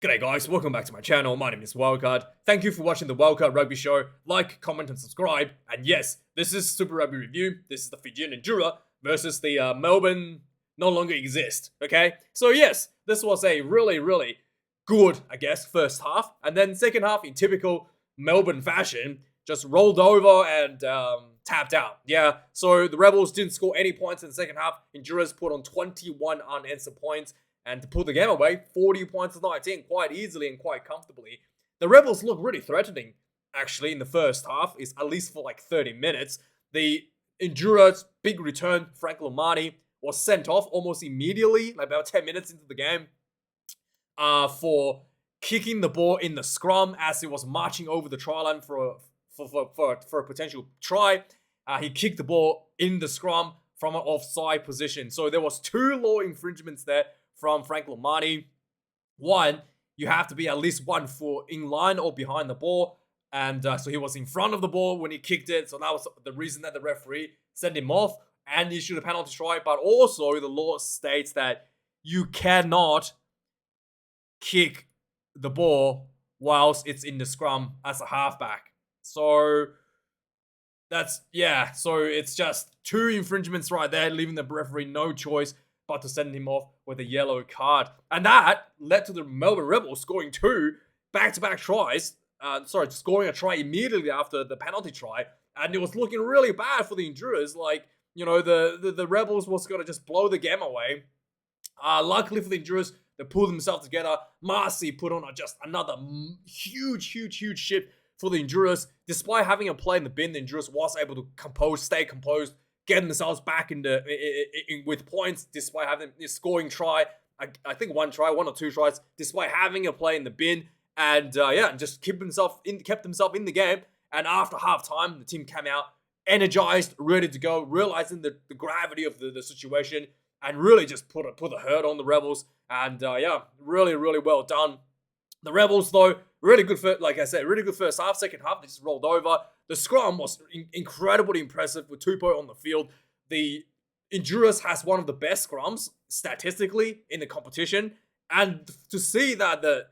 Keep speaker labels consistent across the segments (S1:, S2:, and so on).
S1: G'day guys, welcome back to my channel. My name is Wildkard. Thank you for watching the Wildkard Rugby Show. Like, comment, and subscribe. And yes, this is Super Rugby Review. This is the Fijian Drua versus the Melbourne no longer exist. Okay? So yes, this was a really good, I guess, first half. And then second half, in typical Melbourne fashion, just rolled over and tapped out. Yeah, so the Rebels didn't score any points in the second half. Drua's put on 21 unanswered points. And to pull the game away, 40 points to 19, quite easily and quite comfortably. The Rebels look really threatening, actually, in the first half, is at least for like 30 minutes. The Endura's big return, Frank Lomani, was sent off almost immediately, like about 10 minutes into the game, for kicking the ball in the scrum as he was marching over the try line for a potential try. He kicked the ball in the scrum from an offside position. So there was 2 law infringements there from Frank Lomani. One, you have to be at least 1 foot in line or behind the ball. And so he was in front of the ball when he kicked it. So that was the reason that the referee sent him off and issued a penalty try. But also the law states that you cannot kick the ball whilst it's in the scrum as a halfback. So that's, yeah. So it's just 2 infringements right there, leaving the referee no choice but to send him off with a yellow card. And that led to the Melbourne Rebels scoring 2 back-to-back tries. Scoring a try immediately after the penalty try. And it was looking really bad for the Enduras. Like, you know, the Rebels was going to just blow the game away. Luckily for the Enduras, they pulled themselves together. Marcy put on just another huge shift for the Enduras. Despite having a play in the bin, the Enduras was able to stay composed, getting themselves back with points despite having this scoring try. I think 1 or 2 tries, despite having a play in the bin. And just kept themselves in the game. And after halftime, the team came out energized, ready to go, realizing the gravity of the situation, and really just put a hurt on the Rebels. And really well done. The Rebels, though, really good first half. Second half, they just rolled over. The scrum was incredibly impressive with Tupou on the field. The Enduras has one of the best scrums statistically in the competition. And to see that the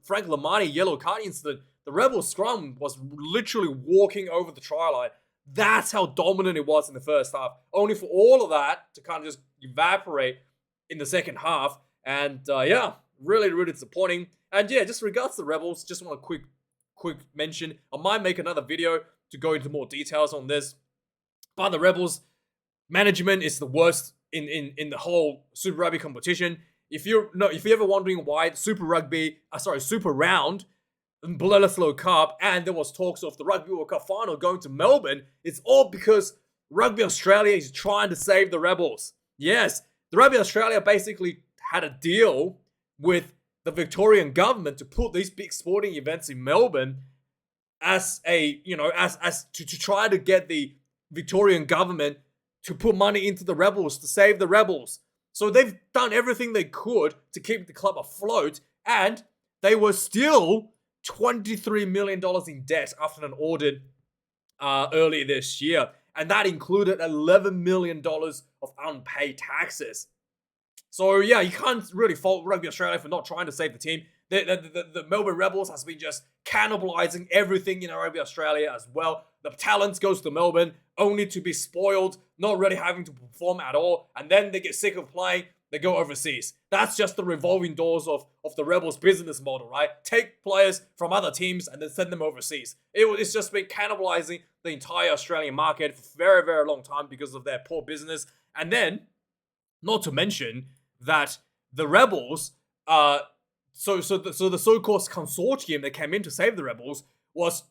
S1: Frank Lomani yellow card incident, the Rebels scrum was literally walking over the try line. That's how dominant it was in the first half. Only for all of that to kind of just evaporate in the second half. And really disappointing. And yeah, just regards to the Rebels, just want a quick mention. I might make another video to go into more details on this. But the Rebels management is the worst in the whole Super Rugby competition. If you're ever wondering why Super Round, Bledisloe Cup, and there was talks of the Rugby World Cup final going to Melbourne, it's all because Rugby Australia is trying to save the Rebels. Yes, the Rugby Australia basically had a deal with the Victorian government to put these big sporting events in Melbourne as to try to get the Victorian government to put money into the Rebels, to save the Rebels. So they've done everything they could to keep the club afloat, and they were still $23 million in debt after an audit earlier this year. And that included $11 million of unpaid taxes. So yeah, you can't really fault Rugby Australia for not trying to save the team. The Melbourne Rebels has been just cannibalizing everything in Rugby Australia as well. The talent goes to Melbourne only to be spoiled, not really having to perform at all, and then they get sick of playing, they go overseas. That's just the revolving doors of the Rebels' business model, right? Take players from other teams and then send them overseas. It's just been cannibalizing the entire Australian market for a very long time because of their poor business. And then, not to mention that the Rebels, the so-called consortium that came in to save the Rebels was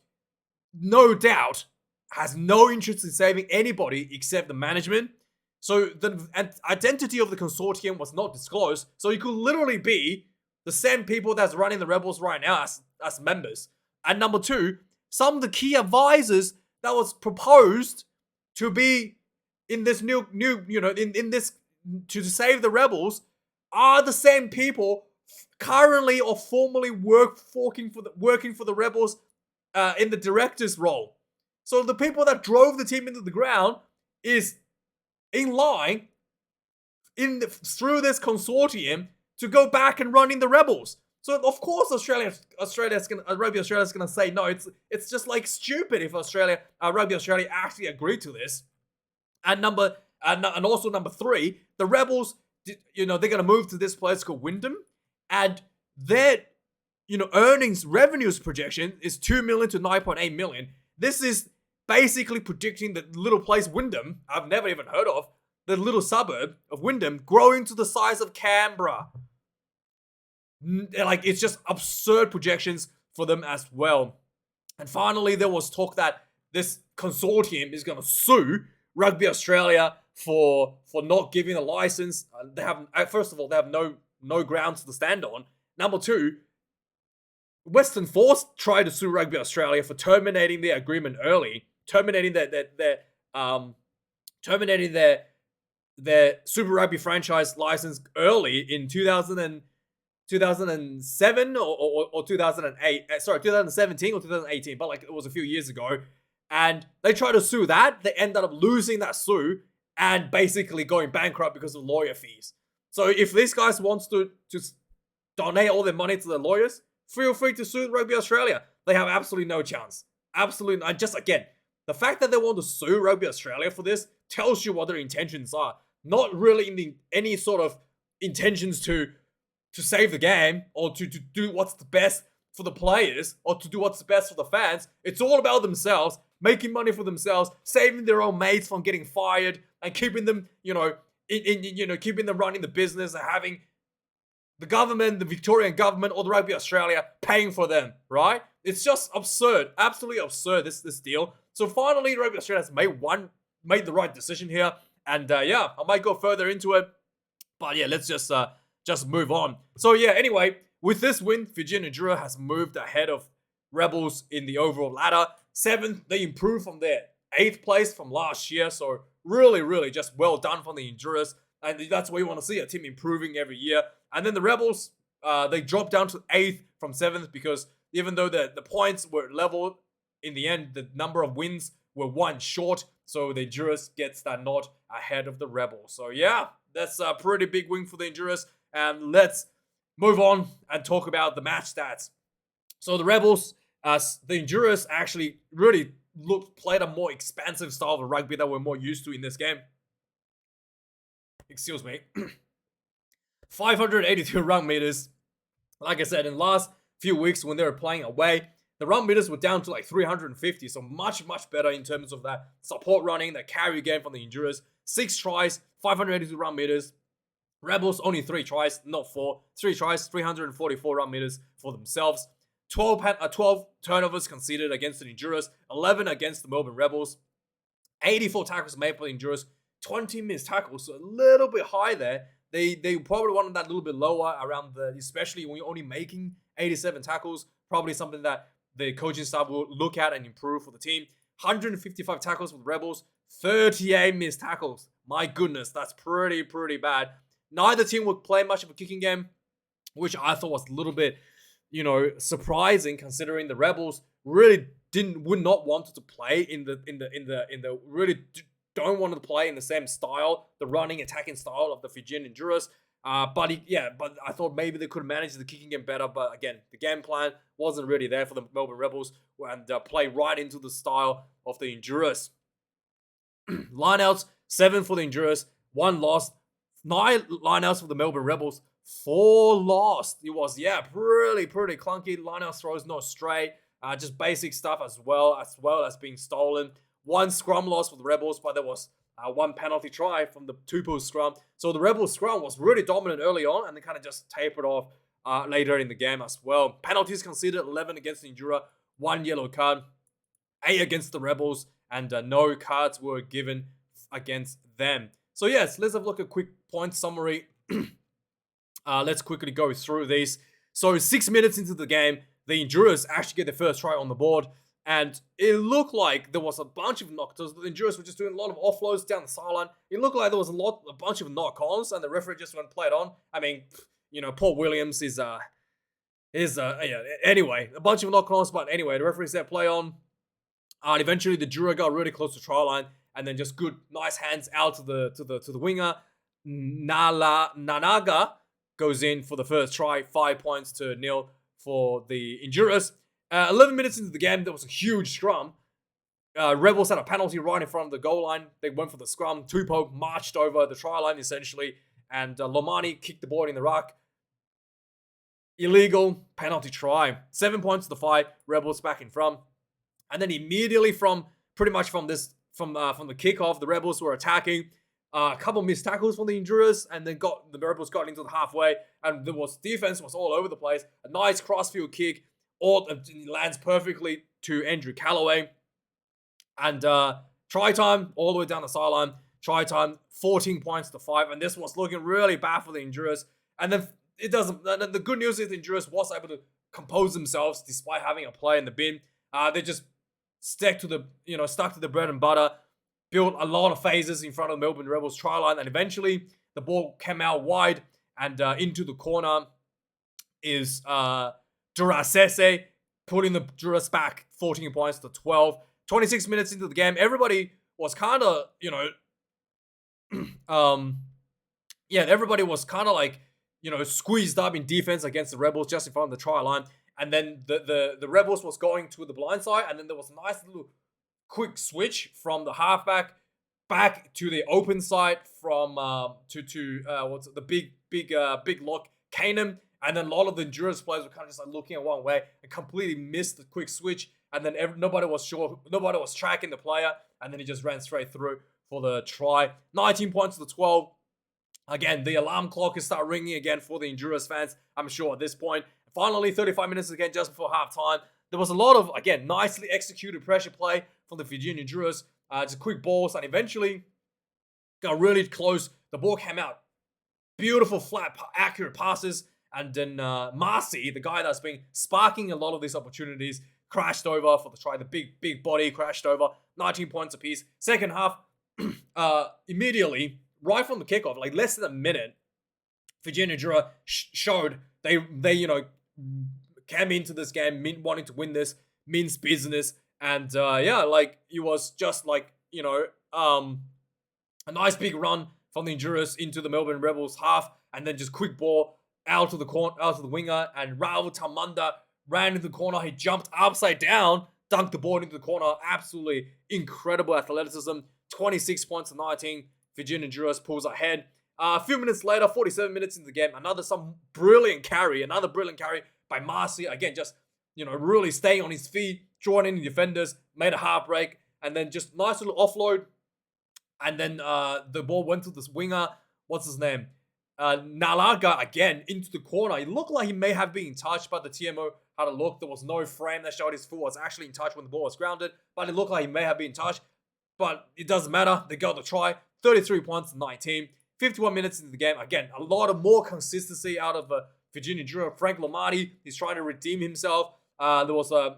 S1: no doubt has no interest in saving anybody except the management. So the identity of the consortium was not disclosed. So it could literally be the same people that's running the Rebels right now as members. And number 2, some of the key advisors that was proposed to be in this in this to save the Rebels are the same people currently or formerly working for the Rebels in the director's role. So the people that drove the team into the ground is in line through this consortium to go back and run in the Rebels. So of course Rugby Australia's gonna say no. It's just like stupid if Rugby Australia actually agreed to this. And also number three, the Rebels, they're gonna move to this place called Wyndham, and their earnings revenues projection is 2 million to 9.8 million. This is basically predicting that little place Wyndham, I've never even heard of, the little suburb of Wyndham, growing to the size of Canberra. Like, it's just absurd projections for them as well. And finally, there was talk that this consortium is going to sue Rugby Australia for not giving a license. First of all, they have no grounds to stand on. Number two, Western Force tried to sue Rugby Australia for terminating their agreement early, terminating their Super Rugby franchise license early in 2007 or 2008. Sorry, 2017 or 2018, but like it was a few years ago. And they tried to sue that. They ended up losing that sue and basically going bankrupt because of lawyer fees. So if these guys wants to donate all their money to the lawyers, feel free to sue Rugby Australia. They have absolutely no chance. Absolutely. And just again, the fact that they want to sue Rugby Australia for this tells you what their intentions are. Not really in any sort of intentions to save the game or to do what's the best for the players or to do what's the best for the fans. It's all about themselves, making money for themselves, saving their own mates from getting fired and keeping them, keeping them running the business and having the government, the Victorian government or the Rugby Australia paying for them, right? It's just absurd, absolutely absurd, this deal. So finally, Rugby Australia has made the right decision here. And I might go further into it. But yeah, let's just move on. So yeah, anyway, with this win, Fijian Drua has moved ahead of Rebels in the overall ladder. 7th, they improved from their 8th place from last year. So really, really just well done from the Endurers. And that's what you want to see, a team improving every year. And then the Rebels, they dropped down to 8th from 7th because even though the points were leveled, in the end, the number of wins were one short. So the Endurers gets that nod ahead of the Rebels. So yeah, that's a pretty big win for the Endurers. And let's move on and talk about the match stats. So the Rebels, the Endurers actually really played a more expansive style of rugby that we're more used to in this game. Excuse me. 582 run meters. Like I said, in the last few weeks when they were playing away, the run meters were down to like 350. So much, much better in terms of that support running, that carry game from the Endurers. 6 tries, 582 run meters. Rebels only 3 tries, not 4. 3 tries, 344 run meters for themselves. 12 turnovers conceded against the Endurers. 11 against the Melbourne Rebels. 84 tackles made for the Endurers. 20 missed tackles, so a little bit high there. They probably wanted that a little bit lower around especially when you're only making 87 tackles. Probably something that the coaching staff will look at and improve for the team. 155 tackles for the Rebels. 38 missed tackles. My goodness, that's pretty bad. Neither team would play much of a kicking game, which I thought was a little bit, surprising considering the Rebels really would not want to play in the really don't want to play in the same style, the running attacking style of the Fijian Drua. But I thought maybe they could manage the kicking game better. But again, the game plan wasn't really there for the Melbourne Rebels and play right into the style of the Endurers. Lineouts, 7 for the Endurers, 1 lost. 9 lineouts for the Melbourne Rebels, 4 lost. It was, pretty clunky. Lineouts throws not straight. Just basic stuff as well as being stolen. 1 scrum loss for the Rebels, but there was 1 penalty try from the Tupou scrum. So the Rebels scrum was really dominant early on and they kind of just tapered off later in the game as well. Penalties conceded, 11 against the Drua, 1 yellow card, 8 against the Rebels, and no cards were given against them. So yes, let's have a look at a quick point summary. Let's quickly go through these. So 6 minutes into the game, the Endurers actually get the first try on the board. And it looked like there was a bunch of knock-ons. The Endurers were just doing a lot of offloads down the sideline. It looked like there was a bunch of knock-ons, and the referee just went play it on. I mean, Paul Williams anyway, a bunch of knock-ons, but anyway, the referee said play on. And eventually the Drua got really close to try line, and then just nice hands out to the winger, Nanaga, goes in for the first try, 5-0 for the Endurers. 11 minutes into the game, there was a huge scrum. Rebels had a penalty right in front of the goal line. They went for the scrum. Tupou marched over the try line essentially, and Lomani kicked the ball in the ruck. Illegal penalty try. 7 points to the 5. Rebels back in front, and then immediately from the kickoff, the Rebels were attacking. A couple missed tackles from the Endurers, and then the Rebels got into the halfway, and defense was all over the place. A nice crossfield kick, lands perfectly to Andrew Callaway. And try time all the way down the sideline. Try time, 14 points to 5. And this was looking really bad for the Endurers. And then the good news is the Endurers was able to compose themselves despite having a play in the bin. They just stuck to the bread and butter, built a lot of phases in front of the Melbourne Rebels try line. And eventually the ball came out wide and into the corner is Durasese, putting the Druas back 14 points to 12. 26 minutes into the game, everybody was kind of, everybody was kind of like, squeezed up in defense against the Rebels just in front of the try line. And then the Rebels was going to the blind side, and then there was a nice little quick switch from the halfback back to the open side from the big lock Canaan. And then a lot of the Endurance players were kind of just like looking at one way and completely missed the quick switch. And then nobody was tracking the player, and then he just ran straight through for the try. 19 points to the 12. Again, the alarm clock is start ringing again for the Endurance fans, I'm sure, at this point. Finally, 35 minutes again, just before halftime. There was a lot of, again, nicely executed pressure play from the Fijian Drua. Just quick balls, and eventually got really close. The ball came out. Beautiful, flat, accurate passes. And then Marcy, the guy that's been sparking a lot of these opportunities, crashed over for the try. The big body crashed over. 19 points apiece. Second half, immediately, right from the kickoff, like less than a minute, Fijian Drua showed they came into this game wanting to win this, means business. And it was just like, a nice big run from the Endurance into the Melbourne Rebels half, and then just quick ball out to the winger, and Raul Tamanda ran into the corner. He jumped upside down, dunked the ball into the corner. Absolutely incredible athleticism. 26 points to 19. Fijian Drua pulls ahead. A few minutes later, 47 minutes into the game, another brilliant carry by Marcy. Again, just, really staying on his feet, drawing in the defenders, made a heartbreak, and then just nice little offload. And then the ball went to this winger. What's his name? Nalaga again into the corner. It looked like he may have been in touch, but the TMO had a look. There was no frame that showed his foot was actually in touch when the ball was grounded, but it looked like he may have been in touch. But it doesn't matter. They got the try. 33 points to 19. 51 minutes into the game. Again, a lot of more consistency out of Fijian Drua. Frank Lomani, he's trying to redeem himself. There was a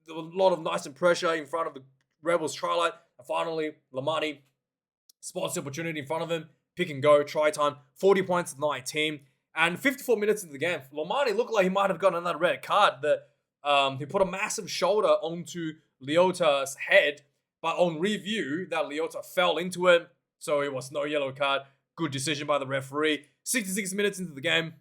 S1: lot of nice pressure in front of the Rebels try line. And finally, Lomani spots the opportunity in front of him. Pick and go, try time, 40 points to 19. And 54 minutes into the game, Lomani looked like he might have gotten another red card. He put a massive shoulder onto Leota's head, but on review, that Leota fell into it, so it was no yellow card. Good decision by the referee. 66 minutes into the game,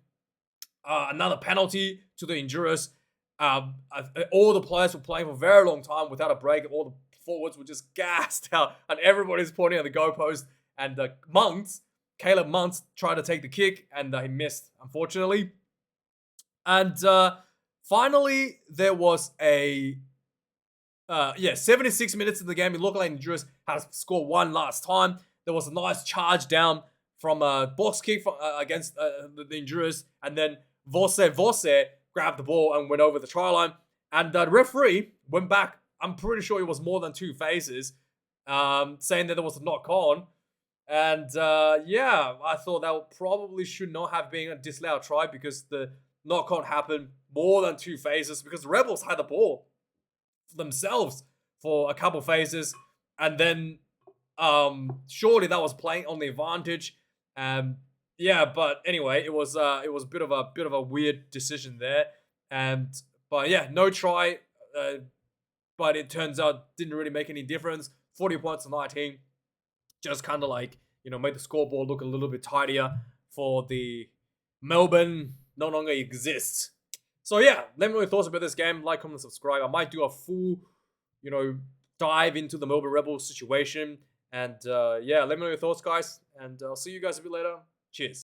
S1: another penalty to the Endurance. All the players were playing for a very long time without a break. All the forwards were just gassed out, and everybody's pointing at the goalpost. And Caleb Muntz tried to take the kick, and he missed, unfortunately. And finally, there was 76 minutes in the game. It looked like Endurance had to score one last time. There was a nice charge down from a box kick against the Endurance, and then Vose grabbed the ball and went over the try line. And the referee went back. I'm pretty sure it was more than two phases, saying that there was a knock on. And I thought that probably should not have been a disallowed try, because the knock-on happened more than two phases, because the Rebels had the ball themselves for a couple phases, and then surely that was playing on the advantage. But anyway, it was a bit of a weird decision there, no try, but it turns out didn't really make any difference. 40 points to 19. Just kind of like, made the scoreboard look a little bit tidier for the Melbourne no longer exists. So yeah, let me know your thoughts about this game. Like, comment, subscribe. I might do a full, dive into the Melbourne Rebels situation. And yeah, let me know your thoughts, guys. And I'll see you guys a bit later. Cheers.